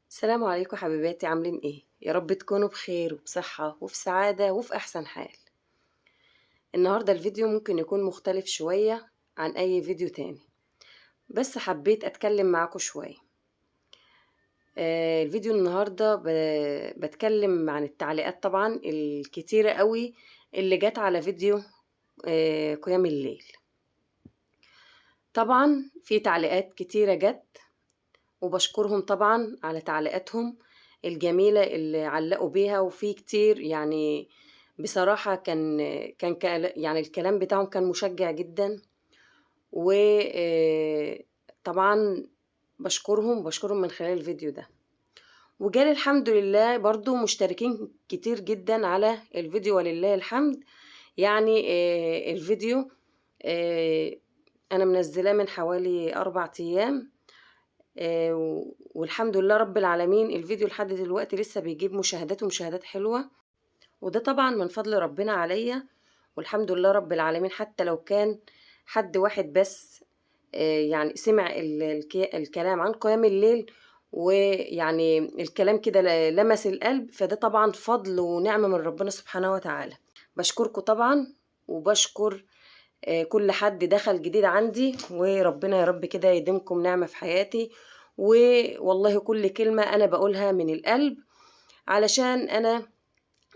السلام عليكم حبيباتي، عاملين ايه؟ يا رب تكونوا بخير وبصحة وفي سعادة وفي أحسن حال. النهاردة الفيديو ممكن يكون مختلف شوية عن أي فيديو تاني، بس حبيت أتكلم معاكم شوية. الفيديو النهاردة بتكلم عن التعليقات طبعا الكتيرة قوي اللي جت على فيديو قيام الليل. طبعا في تعليقات كتيرة جت، وبشكرهم طبعا على تعليقاتهم الجميلة اللي علقوا بيها، وفي كتير يعني بصراحة يعني الكلام بتاعهم كان مشجع جدا. وطبعا بشكرهم من خلال الفيديو ده. وجالي الحمد لله برضو مشتركين كتير جدا على الفيديو، ولله الحمد. يعني الفيديو آه، أنا منزلاه من حوالي 4 أيام. والحمد لله رب العالمين الفيديو لحد دلوقتي لسه بيجيب مشاهدات ومشاهدات حلوة، وده طبعا من فضل ربنا عليا. والحمد لله رب العالمين، حتى لو كان حد واحد بس يعني سمع الكلام عن قيام الليل، ويعني الكلام كده لمس القلب، فده طبعا فضل ونعمة من ربنا سبحانه وتعالى. بشكركم طبعا، وبشكر كل حد دخل جديد عندي، وربنا يا رب كده يديمكم نعمة في حياتي. والله كل كلمة أنا بقولها من القلب، علشان أنا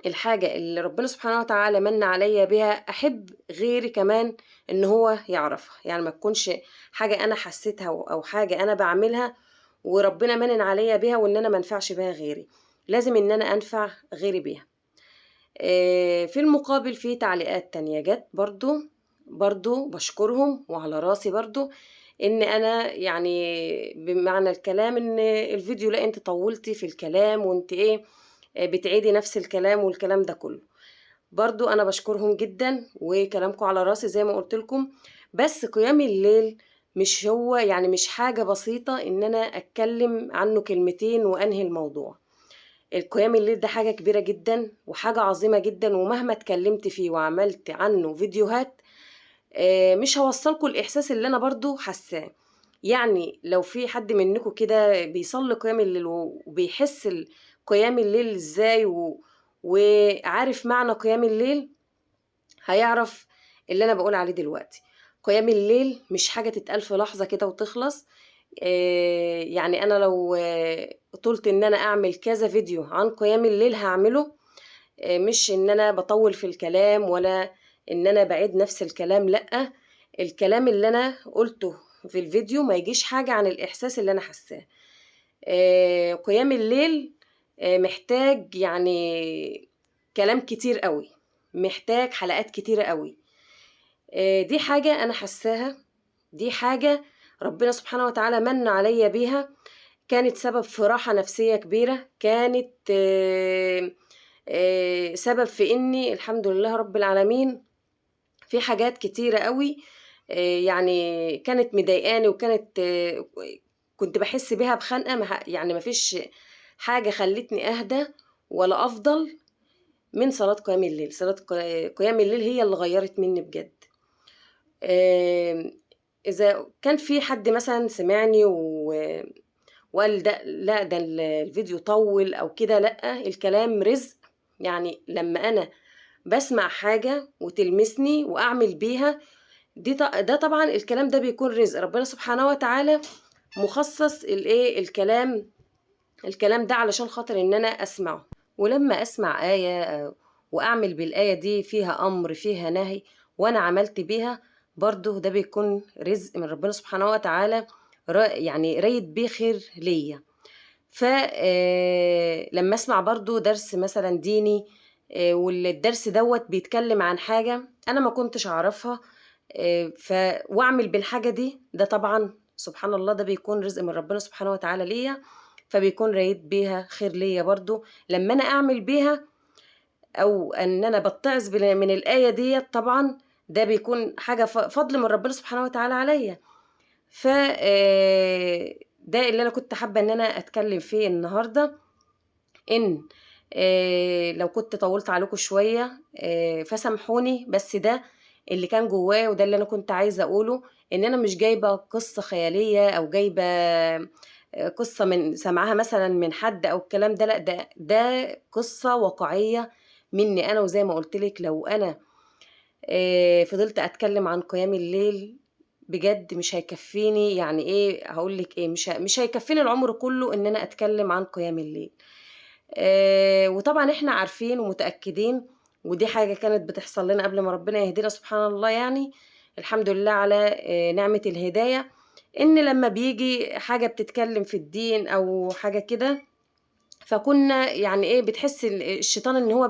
الحاجة اللي ربنا سبحانه وتعالى من عليا بها أحب غيري كمان إن هو يعرفها. يعني ما تكونش حاجة أنا حسيتها أو حاجة أنا بعملها وربنا منن عليا بها وإن أنا منفعش بها غيري، لازم إن أنا أنفع غيري بيها. في المقابل في تعليقات تانية جت برضو بشكرهم وعلى راسي برضو، ان انا يعني بمعنى الكلام ان الفيديو لا انت طولتي في الكلام وانت ايه بتعيدي نفس الكلام والكلام ده كله. برضو انا بشكرهم جدا وكلامكم على راسي زي ما قلت لكم. بس قيام الليل مش هو يعني مش حاجة بسيطة ان انا اتكلم عنه كلمتين وانهي الموضوع. القيام الليل ده حاجة كبيرة جدا وحاجة عظيمة جدا، ومهما اتكلمت فيه وعملت عنه فيديوهات مش هوصلكوا الإحساس اللي أنا برضو حاساه. يعني لو في حد منكم كده بيصلي قيام الليل وبيحس قيام الليل ازاي وعارف معنى قيام الليل، هيعرف اللي أنا بقول عليه دلوقتي. قيام الليل مش حاجة تتقال في لحظة كده وتخلص. يعني أنا لو طولت إن أنا أعمل كذا فيديو عن قيام الليل هعمله. مش إن أنا بطول في الكلام ولا إن أنا بعيد نفس الكلام، لأ. الكلام اللي أنا قلته في الفيديو ما يجيش حاجة عن الإحساس اللي أنا حاساه. قيام الليل محتاج يعني كلام كتير قوي، محتاج حلقات كتيرة قوي. دي حاجة أنا حساها، دي حاجة ربنا سبحانه وتعالى من عليا بيها، كانت سبب في راحة نفسية كبيرة، كانت سبب في إني الحمد لله رب العالمين في حاجات كتيرة قوي يعني كانت مضايقاني، وكانت كنت بحس بيها بخنقة. يعني مفيش حاجة خلتني أهدى ولا أفضل من صلاة قيام الليل. صلاة قيام الليل هي اللي غيرت مني بجد. إذا كان في حد مثلا سمعني وقال ده لا ده الفيديو طول أو كده، لا، الكلام رزق. يعني لما أنا بسمع حاجة وتلمسني وأعمل بيها ده طبعا الكلام ده بيكون رزق ربنا سبحانه وتعالى، مخصص الايه الكلام ده علشان خاطر ان انا اسمعه. ولما اسمع آية واعمل بالآية دي فيها امر فيها نهي وانا عملت بيها، برضو ده بيكون رزق من ربنا سبحانه وتعالى، يعني رايد بيه خير ليا. فلما اسمع برضو درس مثلا ديني والدرس دوت بيتكلم عن حاجة انا ما كنتش اعرفها، واعمل بالحاجة دي، ده طبعا سبحان الله ده بيكون رزق من ربنا سبحانه وتعالى ليا، فبيكون رايد بيها خير ليا برضو لما انا اعمل بيها، او ان انا بتعظ من الآية دي. طبعا ده بيكون حاجة فضل من ربنا سبحانه وتعالى عليا. ف ده اللي انا كنت حابة ان انا اتكلم فيه النهاردة. ان لو كنت طولت عليكم شوية فسامحوني، بس ده اللي كان جواه وده اللي انا كنت عايزة اقوله. ان انا مش جايبة قصة خيالية او جايبة قصة من سمعها مثلا من حد أو الكلام ده، لأ، ده قصة واقعية مني أنا. وزي ما قلت لك، لو أنا فضلت أتكلم عن قيام الليل بجد مش هيكفيني، يعني ايه هقول لك ايه، مش هيكفيني العمر كله ان انا اتكلم عن قيام الليل. وطبعا احنا عارفين ومتأكدين، ودي حاجة كانت بتحصل لنا قبل ما ربنا يهدينا سبحان الله، يعني الحمد لله على نعمة الهداية، ان لما بيجي حاجة بتتكلم في الدين او حاجة كده، فكنا يعني ايه بتحس الشيطان ان هو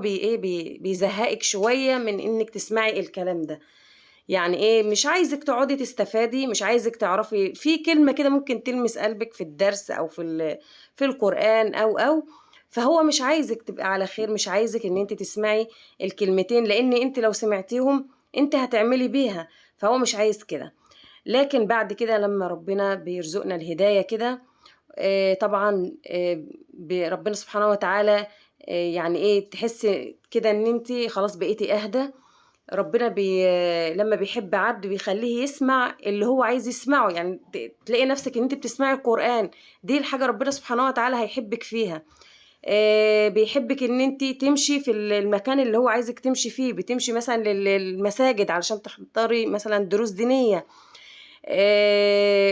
بيزهقك شوية من انك تسمعي الكلام ده. يعني ايه، مش عايزك تقعدي تستفادي، مش عايزك تعرفي في كلمة كده ممكن تلمس قلبك في الدرس او في القرآن او فهو مش عايزك تبقى على خير، مش عايزك ان انت تسمعي الكلمتين، لان انت لو سمعتيهم انت هتعملي بيها، فهو مش عايز كده. لكن بعد كده لما ربنا بيرزقنا الهداية كده، طبعا ربنا سبحانه وتعالى يعني ايه تحس كده ان انت خلاص بقيتي اهدى. ربنا لما بيحب عبد بيخليه يسمع اللي هو عايز يسمعه، يعني تلاقي نفسك ان انت بتسمعي القرآن، دي الحاجة ربنا سبحانه وتعالى هيحبك فيها. بيحبك ان انت تمشي في المكان اللي هو عايزك تمشي فيه، بتمشي مثلا للمساجد علشان تحضري مثلا دروس دينية.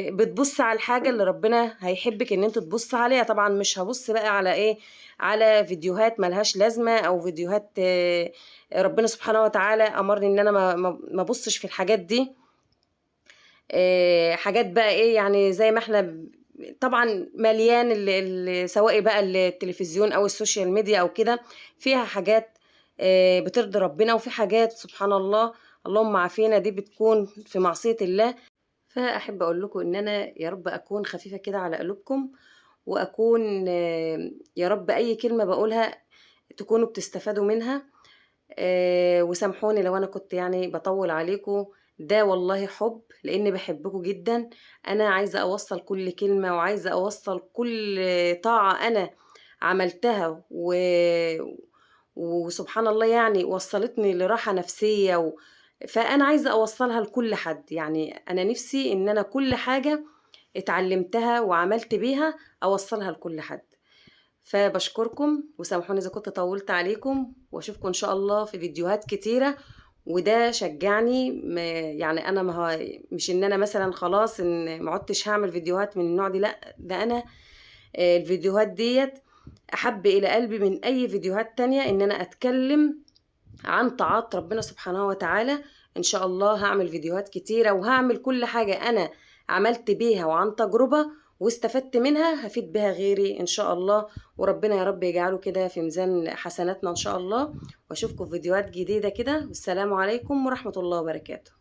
بتبص على الحاجة اللي ربنا هيحبك ان انت تبص عليها. طبعا مش هبص بقى على ايه، على فيديوهات ملهاش لازمة، او فيديوهات ربنا سبحانه وتعالى امرني ان انا ما ابصش في الحاجات دي. حاجات بقى ايه، يعني زي ما احنا طبعا مليان سواء بقى التلفزيون او السوشيال ميديا او كده، فيها حاجات بترضي ربنا، وفي حاجات سبحان الله اللهم عافينا دي بتكون في معصية الله. فأحب أقول لكم إن أنا يا رب أكون خفيفة كده على قلوبكم، وأكون يا رب أي كلمة بقولها تكونوا بتستفادوا منها. وسامحوني لو أنا كنت يعني بطول عليكم، ده والله حب، لأني بحبكم جدا. أنا عايزة أوصل كل كلمة، وعايزة أوصل كل طاعة أنا عملتها وسبحان الله يعني وصلتني لراحة نفسية فأنا عايزة أوصلها لكل حد. يعني أنا نفسي إن أنا كل حاجة اتعلمتها وعملت بيها أوصلها لكل حد. فبشكركم وسامحوني إذا كنت طولت عليكم، وأشوفكم إن شاء الله في فيديوهات كتيرة. وده شجعني يعني أنا ما هو مش إن أنا مثلا خلاص إن ما عدتش هعمل فيديوهات من النوع دي، لأ، ده أنا الفيديوهات ديت أحب إلى قلبي من أي فيديوهات تانية، إن أنا أتكلم عن طاعات ربنا سبحانه وتعالى. إن شاء الله هعمل فيديوهات كتيرة، وهعمل كل حاجة أنا عملت بيها وعن تجربة واستفدت منها هفيد بها غيري إن شاء الله. وربنا يا رب يجعله كده في ميزان حسناتنا إن شاء الله. وأشوفكم في فيديوهات جديدة كده، والسلام عليكم ورحمة الله وبركاته.